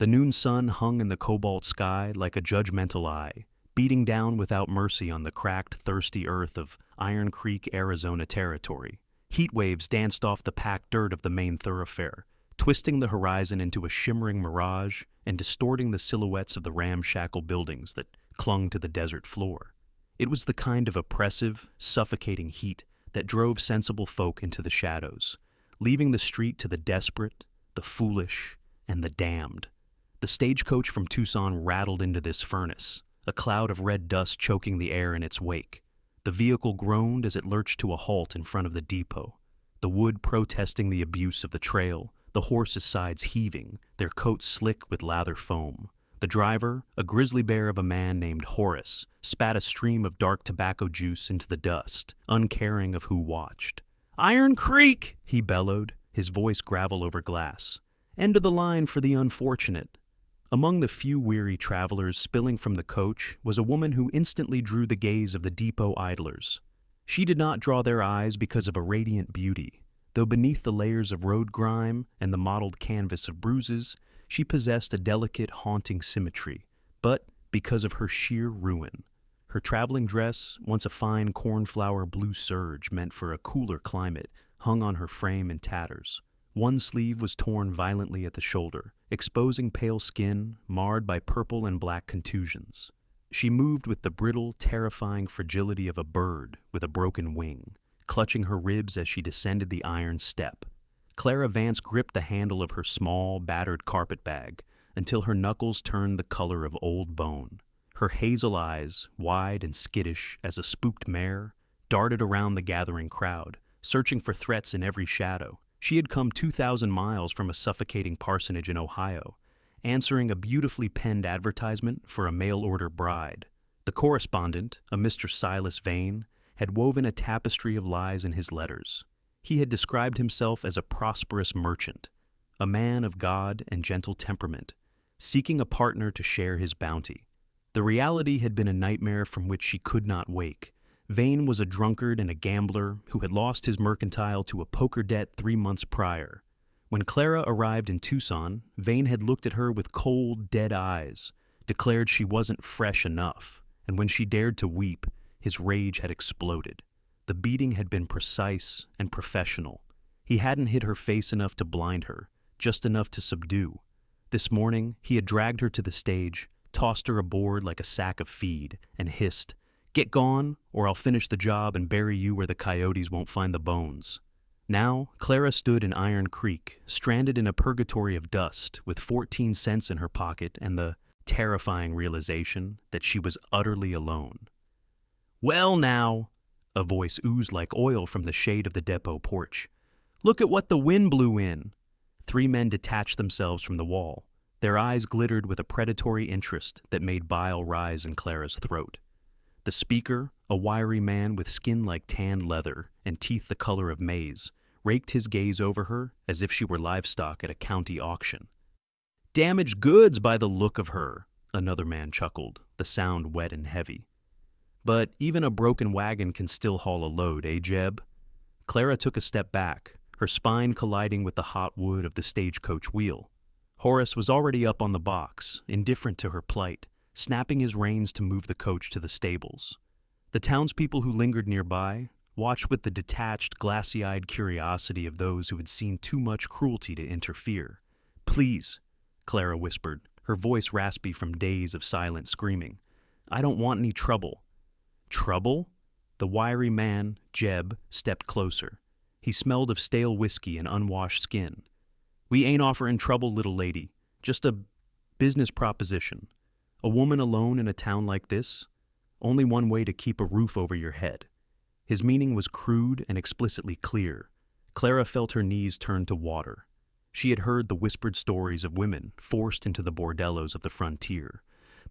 The noon sun hung in the cobalt sky like a judgmental eye, beating down without mercy on the cracked, thirsty earth of Iron Creek, Arizona territory. Heat waves danced off the packed dirt of the main thoroughfare, twisting the horizon into a shimmering mirage and distorting the silhouettes of the ramshackle buildings that clung to the desert floor. It was the kind of oppressive, suffocating heat that drove sensible folk into the shadows, leaving the street to the desperate, the foolish, and the damned. The stagecoach from Tucson rattled into this furnace, a cloud of red dust choking the air in its wake. The vehicle groaned as it lurched to a halt in front of the depot, the wood protesting the abuse of the trail, the horses' sides heaving, their coats slick with lather foam. The driver, a grizzly bear of a man named Horace, spat a stream of dark tobacco juice into the dust, uncaring of who watched. "Iron Creek!" he bellowed, his voice gravel over glass. "End of the line for the unfortunate." Among the few weary travelers spilling from the coach was a woman who instantly drew the gaze of the depot idlers. She did not draw their eyes because of a radiant beauty, though beneath the layers of road grime and the mottled canvas of Bruises, she possessed a delicate, haunting symmetry, but because of her sheer ruin. Her traveling dress, once a fine cornflower blue serge meant for a cooler climate, hung on her frame in tatters. One sleeve was torn violently at the shoulder, exposing pale skin marred by purple and black contusions. She moved with the brittle, terrifying fragility of a bird with a broken wing, clutching her ribs as she descended the iron step. Clara Vance gripped the handle of her small, battered carpet bag until her knuckles turned the color of old bone. Her hazel eyes, wide and skittish as a spooked mare, darted around the gathering crowd, searching for threats in every shadow. She had come 2,000 miles from a suffocating parsonage in Ohio, answering a beautifully penned advertisement for a mail-order bride. The correspondent, a Mr. Silas Vane, had woven a tapestry of lies in his letters. He had described himself as a prosperous merchant, a man of God and gentle temperament, seeking a partner to share his bounty. The reality had been a nightmare from which she could not wake. Vane was a drunkard and a gambler who had lost his mercantile to a poker debt 3 months prior. When Clara arrived in Tucson, Vane had looked at her with cold, dead eyes, declared she wasn't fresh enough, and when she dared to weep, his rage had exploded. The beating had been precise and professional. He hadn't hit her face enough to blind her, just enough to subdue. This morning, he had dragged her to the stage, tossed her aboard like a sack of feed, and hissed, "Get gone, or I'll finish the job and bury you where the coyotes won't find the bones." Now, Clara stood in Iron Creek, stranded in a purgatory of dust, with 14 cents in her pocket and the terrifying realization that she was utterly alone. "Well now," a voice oozed like oil from the shade of the depot porch. "Look at what the wind blew in." 3 men detached themselves from the wall. Their eyes glittered with a predatory interest that made bile rise in Clara's throat. The speaker, a wiry man with skin like tanned leather and teeth the color of maize, raked his gaze over her as if she were livestock at a county auction. "Damaged goods by the look of her," another man chuckled, the sound wet and heavy. "But even a broken wagon can still haul a load, eh, Jeb?" Clara took a step back, her spine colliding with the hot wood of the stagecoach wheel. Horace was already up on the box, indifferent to her plight, snapping his reins to move the coach to the stables. The townspeople who lingered nearby watched with the detached, glassy-eyed curiosity of those who had seen too much cruelty to interfere. "Please," Clara whispered, her voice raspy from days of silent screaming. "I don't want any trouble." "Trouble?" The wiry man, Jeb, stepped closer. He smelled of stale whiskey and unwashed skin. "We ain't offering trouble, little lady. Just a business proposition. A woman alone in a town like this? Only one way to keep a roof over your head." His meaning was crude and explicitly clear. Clara felt her knees turn to water. She had heard the whispered stories of women forced into the bordellos of the frontier,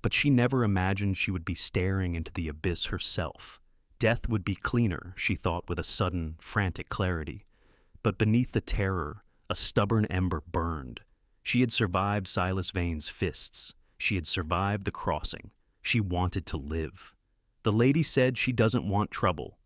but she never imagined she would be staring into the abyss herself. Death would be cleaner, she thought with a sudden, frantic clarity. But beneath the terror, a stubborn ember burned. She had survived Silas Vane's fists. She had survived the crossing. She wanted to live. "The lady said she doesn't want trouble."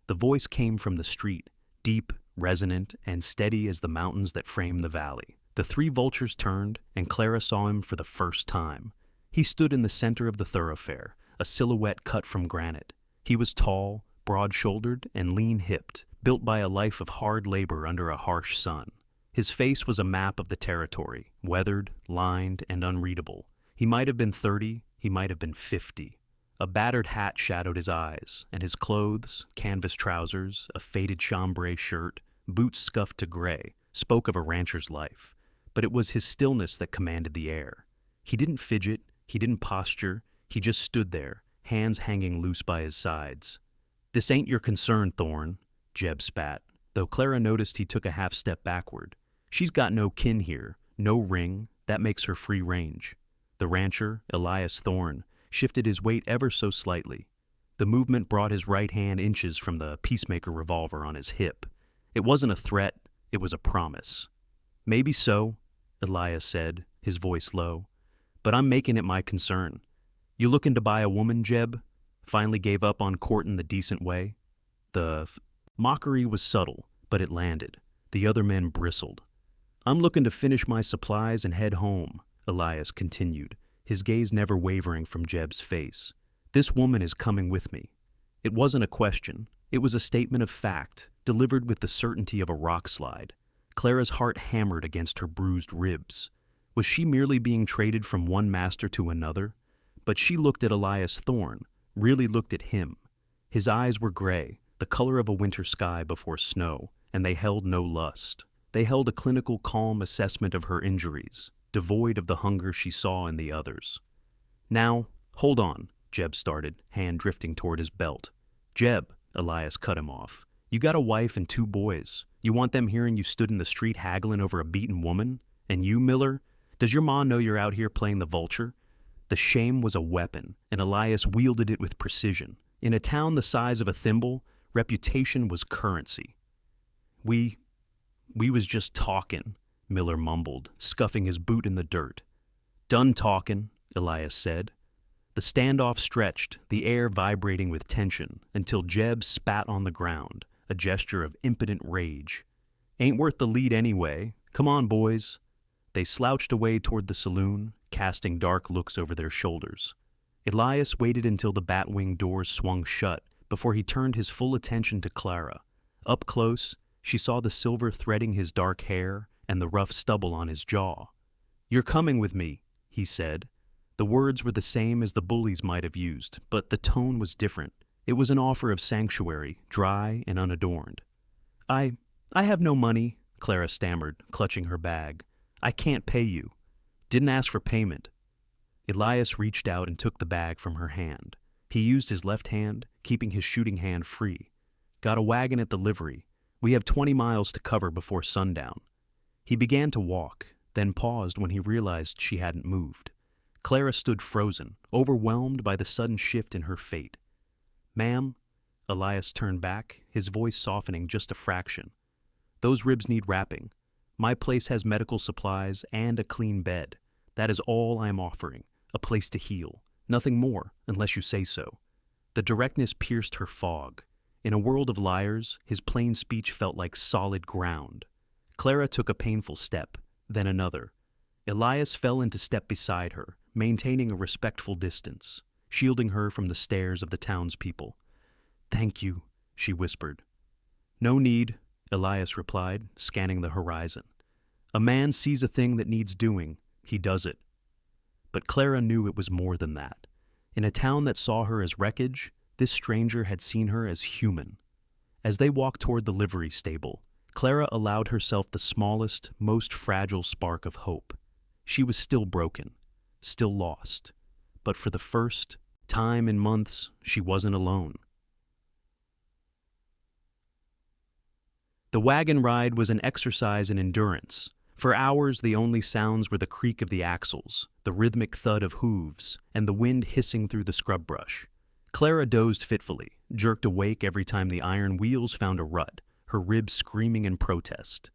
The voice came from the street, deep, resonant, and steady as the mountains that frame the valley. The three vultures turned, and Clara saw him for the first time. He stood in the center of the thoroughfare, a silhouette cut from granite. He was tall, broad-shouldered, and lean-hipped, built by a life of hard labor under a harsh sun. His face was a map of the territory, weathered, lined, and unreadable. He might have been 30, he might have been 50. A battered hat shadowed his eyes, and his clothes, canvas trousers, a faded chambray shirt, boots scuffed to gray, spoke of a rancher's life. But it was his stillness that commanded the air. He didn't fidget, he didn't posture, he just stood there, hands hanging loose by his sides. "This ain't your concern, Thorne," Jeb spat, though Clara noticed he took a half step backward. "She's got no kin here, no ring, that makes her free range." The rancher, Elias Thorne, shifted his weight ever so slightly. The movement brought his right hand inches from the peacemaker revolver on his hip. It wasn't a threat, it was a promise. "Maybe so," Elias said, his voice low, "but I'm making it my concern. You looking to buy a woman, Jeb? Finally gave up on courting the decent way?" The mockery was subtle, but it landed. The other men bristled. "I'm looking to finish my supplies and head home," Elias continued, his gaze never wavering from Jeb's face. "This woman is coming with me." It wasn't a question. It was a statement of fact, delivered with the certainty of a rock slide. Clara's heart hammered against her bruised ribs. Was she merely being traded from one master to another? But she looked at Elias Thorne, really looked at him. His eyes were gray, the color of a winter sky before snow, and they held no lust. They held a clinical, calm assessment of her injuries, devoid of the hunger she saw in the others. "Now, hold on," Jeb started, hand drifting toward his belt. "Jeb," Elias cut him off, "you got a wife and 2 boys. You want them hearing you stood in the street haggling over a beaten woman? And you, Miller? Does your ma know you're out here playing the vulture?" The shame was a weapon, and Elias wielded it with precision. In a town the size of a thimble, reputation was currency. We was just talkin'," Miller mumbled, scuffing his boot in the dirt. "Done talkin'," Elias said. The standoff stretched, the air vibrating with tension, until Jeb spat on the ground, a gesture of impotent rage. "Ain't worth the lead anyway. Come on, boys." They slouched away toward the saloon, casting dark looks over their shoulders. Elias waited until the bat-wing doors swung shut before he turned his full attention to Clara. Up close, she saw the silver threading his dark hair and the rough stubble on his jaw. "You're coming with me," he said. The words were the same as the bullies might have used, but the tone was different. It was an offer of sanctuary, dry and unadorned. I have no money," Clara stammered, clutching her bag. "I can't pay you. Didn't ask for payment." Elias reached out and took the bag from her hand. He used his left hand, keeping his shooting hand free. "Got a wagon at the livery. We have 20 miles to cover before sundown." He began to walk, then paused when he realized she hadn't moved. Clara stood frozen, overwhelmed by the sudden shift in her fate. "Ma'am," Elias turned back, his voice softening just a fraction. "Those ribs need wrapping. My place has medical supplies and a clean bed. That is all I am offering, a place to heal. Nothing more, unless you say so." The directness pierced her fog. In a world of liars, his plain speech felt like solid ground. Clara took a painful step, then another. Elias fell into step beside her, maintaining a respectful distance, shielding her from the stares of the townspeople. "Thank you," she whispered. "No need," Elias replied, scanning the horizon. "A man sees a thing that needs doing, he does it." But Clara knew it was more than that. In a town that saw her as wreckage, this stranger had seen her as human. As they walked toward the livery stable, Clara allowed herself the smallest, most fragile spark of hope. She was still broken, still lost, but for the first time in months, she wasn't alone. The wagon ride was an exercise in endurance. For hours, the only sounds were the creak of the axles, the rhythmic thud of hooves, and the wind hissing through the scrub brush. Clara dozed fitfully, jerked awake every time the iron wheels found a rut, her ribs screaming in protest.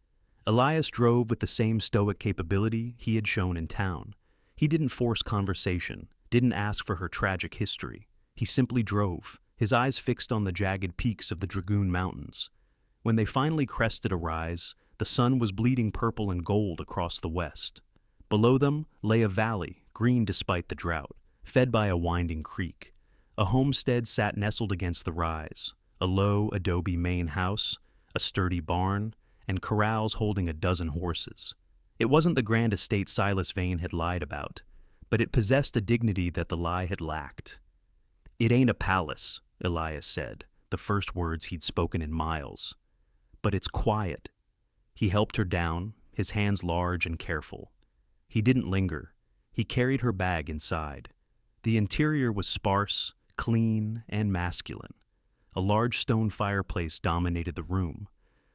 Elias drove with the same stoic capability he had shown in town. He didn't force conversation, didn't ask for her tragic history. He simply drove, his eyes fixed on the jagged peaks of the Dragoon Mountains. When they finally crested a rise, The sun was bleeding purple and gold across the west. Below them lay a valley, green despite the drought, fed by a winding creek. A homestead sat nestled against the rise, a low adobe main house, a sturdy barn, and corrals holding a dozen horses. It wasn't the grand estate Silas Vane had lied about, but it possessed a dignity that the lie had lacked. "It ain't a palace," Elias said, the first words he'd spoken in miles. "But it's quiet." He helped her down, his hands large and careful. He didn't linger. He carried her bag inside. The interior was sparse, clean, and masculine. A large stone fireplace dominated the room.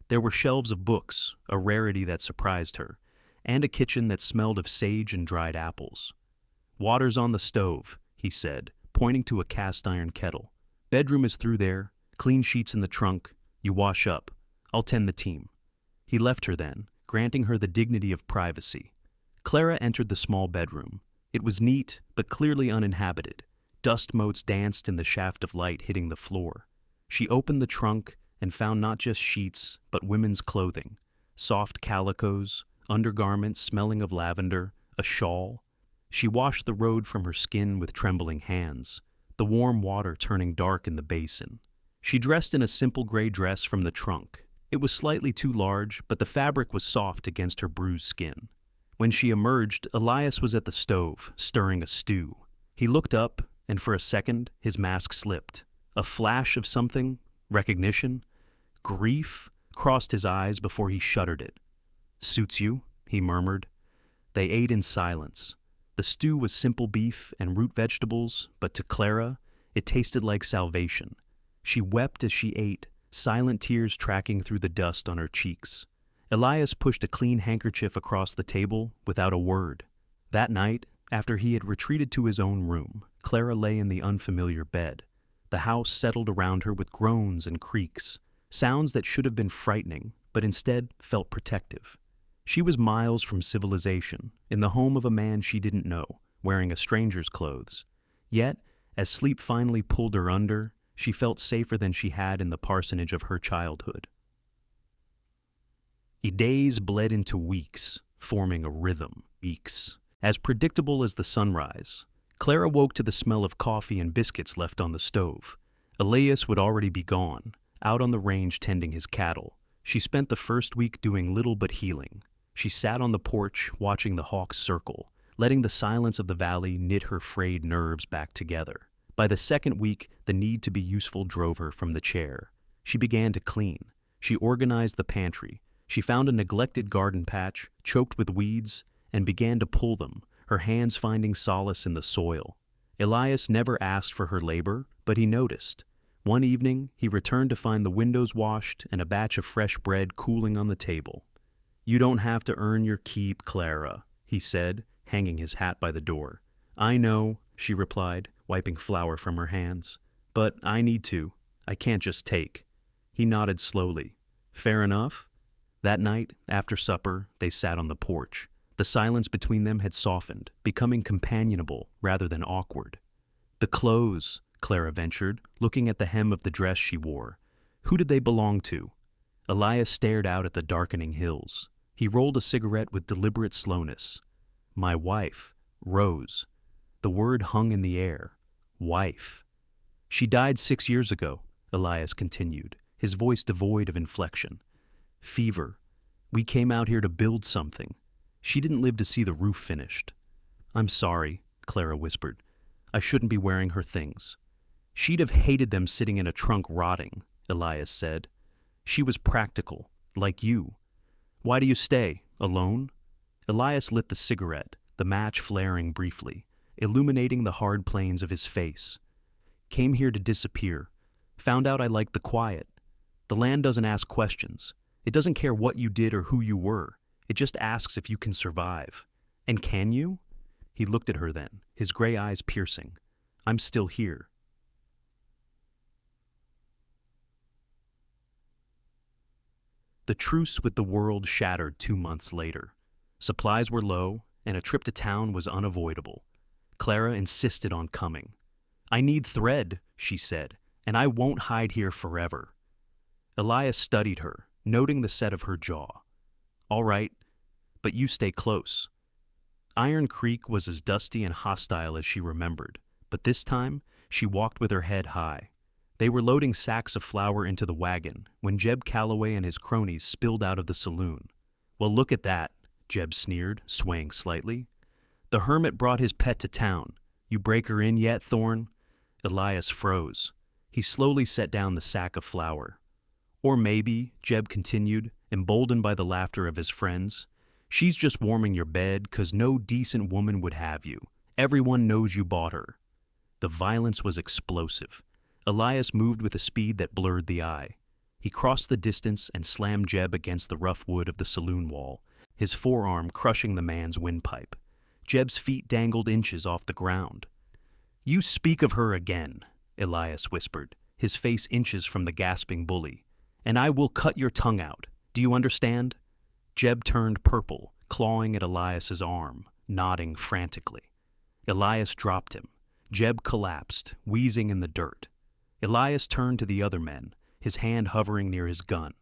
There were shelves of books, a rarity that surprised her, and a kitchen that smelled of sage and dried apples. "Water's on the stove," he said, pointing to a cast-iron kettle. "Bedroom is through there, clean sheets in the trunk. You wash up. I'll tend the team." He left her then, granting her the dignity of privacy. Clara entered the small bedroom. It was neat, but clearly uninhabited. Dust motes danced in the shaft of light hitting the floor. She opened the trunk and found not just sheets, but women's clothing. Soft calicos, undergarments smelling of lavender, a shawl. She washed the road from her skin with trembling hands, the warm water turning dark in the basin. She dressed in a simple gray dress from the trunk. It was slightly too large, but the fabric was soft against her bruised skin. When she emerged, Elias was at the stove, stirring a stew. He looked up, and for a second, his mask slipped. A flash of something, recognition, grief, crossed his eyes before he shuttered it. "Suits you," he murmured. They ate in silence. The stew was simple beef and root vegetables, but to Clara, it tasted like salvation. She wept as she ate, silent tears tracking through the dust on her cheeks. Elias pushed a clean handkerchief across the table without a word. That night, after he had retreated to his own room, Clara lay in the unfamiliar bed. The house settled around her with groans and creaks, sounds that should have been frightening, but instead felt protective. She was miles from civilization, in the home of a man she didn't know, wearing a stranger's clothes. Yet, as sleep finally pulled her under, she felt safer than she had in the parsonage of her childhood. Days bled into weeks, forming a rhythm. Weeks. As predictable as the sunrise. Clara woke to the smell of coffee and biscuits left on the stove. Elias would already be gone, out on the range tending his cattle. She spent the first week doing little but healing. She sat on the porch, watching the hawks circle, letting the silence of the valley knit her frayed nerves back together. By the second week, the need to be useful drove her from the chair. She began to clean. She organized the pantry. She found a neglected garden patch, choked with weeds, and began to pull them, her hands finding solace in the soil. Elias never asked for her labor, but he noticed. One evening, he returned to find the windows washed and a batch of fresh bread cooling on the table. "You don't have to earn your keep, Clara," he said, hanging his hat by the door. "I know," she replied, wiping flour from her hands. "But I need to. I can't just take." He nodded slowly. "Fair enough." That night, after supper, they sat on the porch. The silence between them had softened, becoming companionable rather than awkward. "The clothes," Clara ventured, looking at the hem of the dress she wore. "Who did they belong to?" Elias stared out at the darkening hills. He rolled a cigarette with deliberate slowness. "My wife, Rose." The word hung in the air. Wife. "She died 6 years ago," Elias continued, his voice devoid of inflection. "Fever. We came out here to build something. She didn't live to see the roof finished." "I'm sorry," Clara whispered. "I shouldn't be wearing her things." "She'd have hated them sitting in a trunk rotting," Elias said. "She was practical, like you. Why do you stay? Alone?" Elias lit the cigarette, the match flaring briefly, illuminating the hard planes of his face. "Came here to disappear. Found out I liked the quiet. The land doesn't ask questions. It doesn't care what you did or who you were. It just asks if you can survive. And can you?" He looked at her then, his gray eyes piercing. "I'm still here." The truce with the world shattered 2 months later. Supplies were low, and a trip to town was unavoidable. Clara insisted on coming. "I need thread," she said, "and I won't hide here forever." Elias studied her, noting the set of her jaw. All right, but you stay close. Iron Creek was as dusty and hostile as she remembered, but this time she walked with her head high. They were loading sacks of flour into the wagon when Jeb Calloway and his cronies spilled out of the saloon. Well, look at that, Jeb sneered, swaying slightly. The hermit brought his pet to town. You break her in yet, Thorne? Elias froze. He slowly set down the sack of flour. Or maybe, Jeb continued, emboldened by the laughter of his friends, she's just warming your bed 'cause no decent woman would have you. Everyone knows you bought her. The violence was explosive. Elias moved with a speed that blurred the eye. He crossed the distance and slammed Jeb against the rough wood of the saloon wall, his forearm crushing the man's windpipe. Jeb's feet dangled inches off the ground. You speak of her again, Elias whispered, his face inches from the gasping bully, and I will cut your tongue out. Do you understand? Jeb turned purple, clawing at Elias's arm, nodding frantically. Elias dropped him. Jeb collapsed, wheezing in the dirt. Elias turned to the other men, his hand hovering near his gun.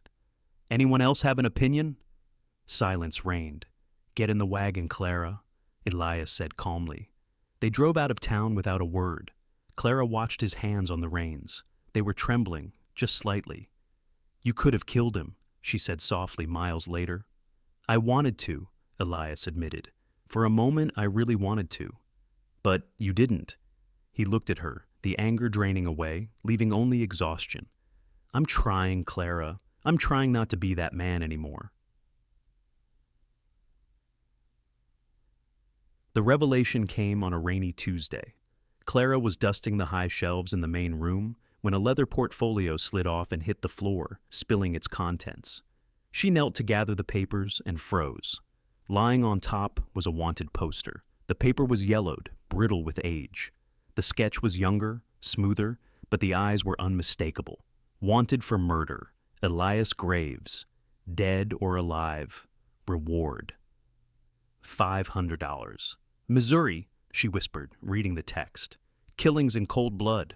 Anyone else have an opinion? Silence reigned. Get in the wagon, Clara, Elias said calmly. They drove out of town without a word. Clara watched his hands on the reins. They were trembling, just slightly. You could have killed him, she said softly miles later. I wanted to, Elias admitted. For a moment, I really wanted to. But you didn't. He looked at her, the anger draining away, leaving only exhaustion. I'm trying, Clara. I'm trying not to be that man anymore. The revelation came on a rainy Tuesday. Clara was dusting the high shelves in the main room when a leather portfolio slid off and hit the floor, spilling its contents. She knelt to gather the papers and froze. Lying on top was a wanted poster. The paper was yellowed, brittle with age. The sketch was younger, smoother, but the eyes were unmistakable. Wanted for murder. Elias Graves. Dead or alive. Reward. $500. Missouri, she whispered, reading the text. Killings in cold blood.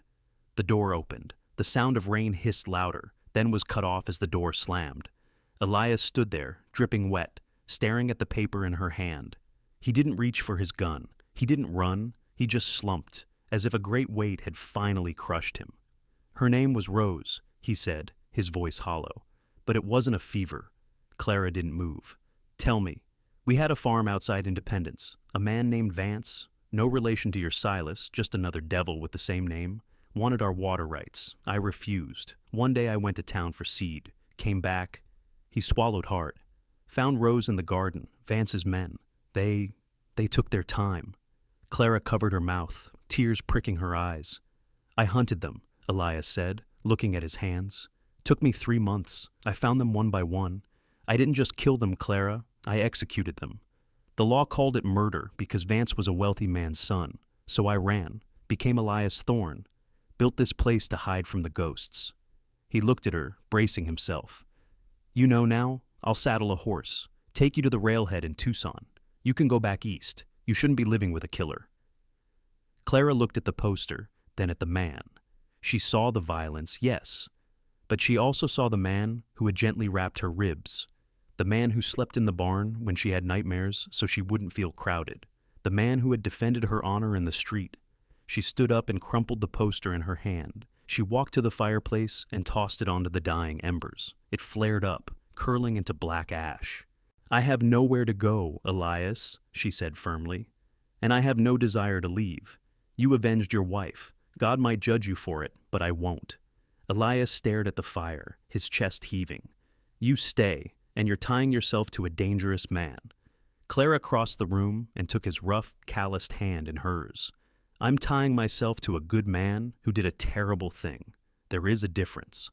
The door opened. The sound of rain hissed louder, then was cut off as the door slammed. Elias stood there, dripping wet, staring at the paper in her hand. He didn't reach for his gun. He didn't run. He just slumped, as if a great weight had finally crushed him. Her name was Rose, he said, his voice hollow. But it wasn't a fever. Clara didn't move. Tell me. We had a farm outside Independence. A man named Vance, no relation to your Silas, just another devil with the same name, wanted our water rights. I refused. One day I went to town for seed. Came back. He swallowed hard. Found Rose in the garden, Vance's men. They took their time. Clara covered her mouth, tears pricking her eyes. I hunted them, Elias said, looking at his hands. Took me 3 months. I found them one by one. I didn't just kill them, Clara. I executed them. The law called it murder because Vance was a wealthy man's son. So I ran, became Elias Thorne, built this place to hide from the ghosts. He looked at her, bracing himself. You know now, I'll saddle a horse, take you to the railhead in Tucson. You can go back east. You shouldn't be living with a killer. Clara looked at the poster, then at the man. She saw the violence, yes, but she also saw the man who had gently wrapped her ribs, the man who slept in the barn when she had nightmares so she wouldn't feel crowded, the man who had defended her honor in the street. She stood up and crumpled the poster in her hand. She walked to the fireplace and tossed it onto the dying embers. It flared up, curling into black ash. I have nowhere to go, Elias, she said firmly, and I have no desire to leave. You avenged your wife. God might judge you for it, but I won't. Elias stared at the fire, his chest heaving. You stay, and you're tying yourself to a dangerous man. Clara crossed the room and took his rough, calloused hand in hers. I'm tying myself to a good man who did a terrible thing. There is a difference.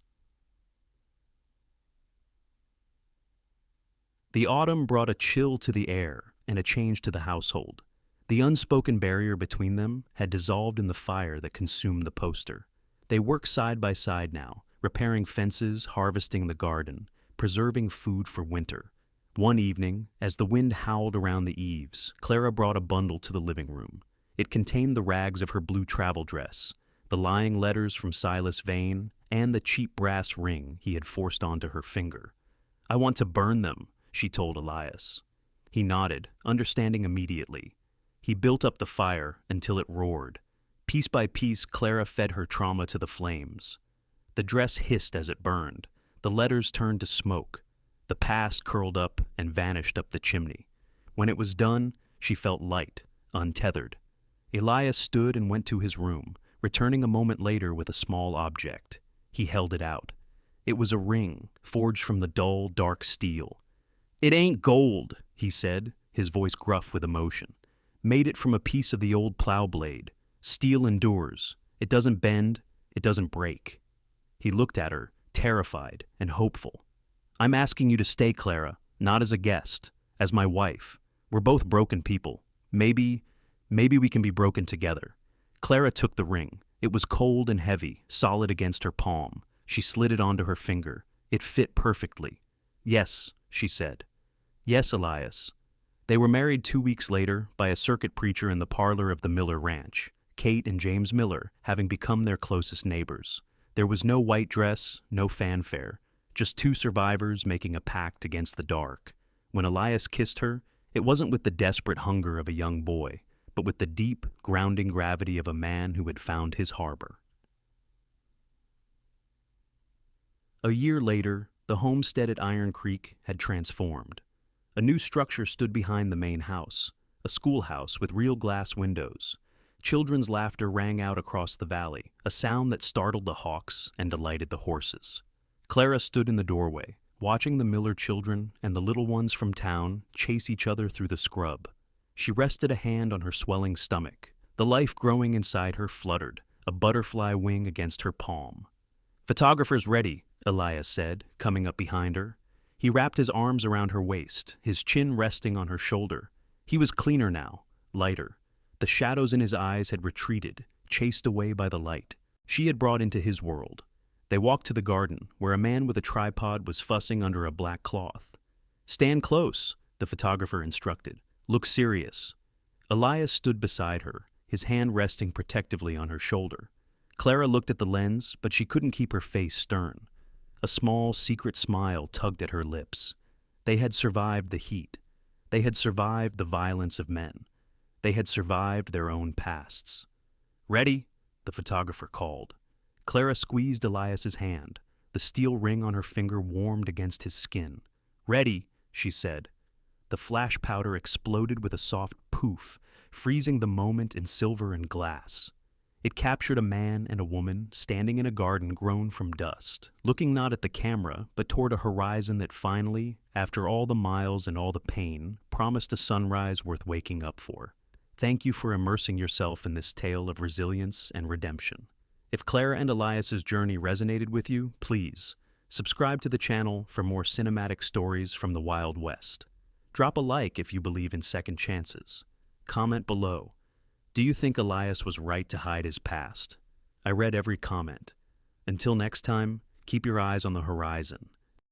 The autumn brought a chill to the air and a change to the household. The unspoken barrier between them had dissolved in the fire that consumed the poster. They worked side by side now, repairing fences, harvesting the garden, preserving food for winter. One evening, as the wind howled around the eaves, Clara brought a bundle to the living room. It contained the rags of her blue travel dress, the lying letters from Silas Vane, and the cheap brass ring he had forced onto her finger. I want to burn them, she told Elias. He nodded, understanding immediately. He built up the fire until it roared. Piece by piece, Clara fed her trauma to the flames. The dress hissed as it burned. The letters turned to smoke. The past curled up and vanished up the chimney. When it was done, she felt light, untethered. Elias stood and went to his room, returning a moment later with a small object. He held it out. It was a ring, forged from the dull, dark steel. "It ain't gold," he said, his voice gruff with emotion. "Made it from a piece of the old plow blade. Steel endures. It doesn't bend. It doesn't break." He looked at her, terrified and hopeful. "I'm asking you to stay, Clara, not as a guest, as my wife. We're both broken people. Maybe we can be broken together." Clara took the ring. It was cold and heavy, solid against her palm. She slid it onto her finger. It fit perfectly. "Yes," she said. "Yes, Elias." They were married 2 weeks later by a circuit preacher in the parlor of the Miller Ranch, Kate and James Miller having become their closest neighbors. There was no white dress, no fanfare, just two survivors making a pact against the dark. When Elias kissed her, it wasn't with the desperate hunger of a young boy, but with the deep, grounding gravity of a man who had found his harbor. A year later, the homestead at Iron Creek had transformed. A new structure stood behind the main house, a schoolhouse with real glass windows. Children's laughter rang out across the valley, a sound that startled the hawks and delighted the horses. Clara stood in the doorway, watching the Miller children and the little ones from town chase each other through the scrub. She rested a hand on her swelling stomach. The life growing inside her fluttered, a butterfly wing against her palm. "Photographer's ready," Elias said, coming up behind her. He wrapped his arms around her waist, his chin resting on her shoulder. He was cleaner now, lighter. The shadows in his eyes had retreated, chased away by the light she had brought into his world. They walked to the garden, where a man with a tripod was fussing under a black cloth. "Stand close," the photographer instructed. "Look serious." Elias stood beside her, his hand resting protectively on her shoulder. Clara looked at the lens, but she couldn't keep her face stern. A small, secret smile tugged at her lips. They had survived the heat. They had survived the violence of men. They had survived their own pasts. "Ready?" the photographer called. Clara squeezed Elias's hand. The steel ring on her finger warmed against his skin. "Ready," she said. The flash powder exploded with a soft poof, freezing the moment in silver and glass. It captured a man and a woman standing in a garden grown from dust, looking not at the camera, but toward a horizon that finally, after all the miles and all the pain, promised a sunrise worth waking up for. Thank you for immersing yourself in this tale of resilience and redemption. If Clara and Elias's journey resonated with you, please subscribe to the channel for more cinematic stories from the Wild West. Drop a like if you believe in second chances. Comment below. Do you think Elias was right to hide his past? I read every comment. Until next time, keep your eyes on the horizon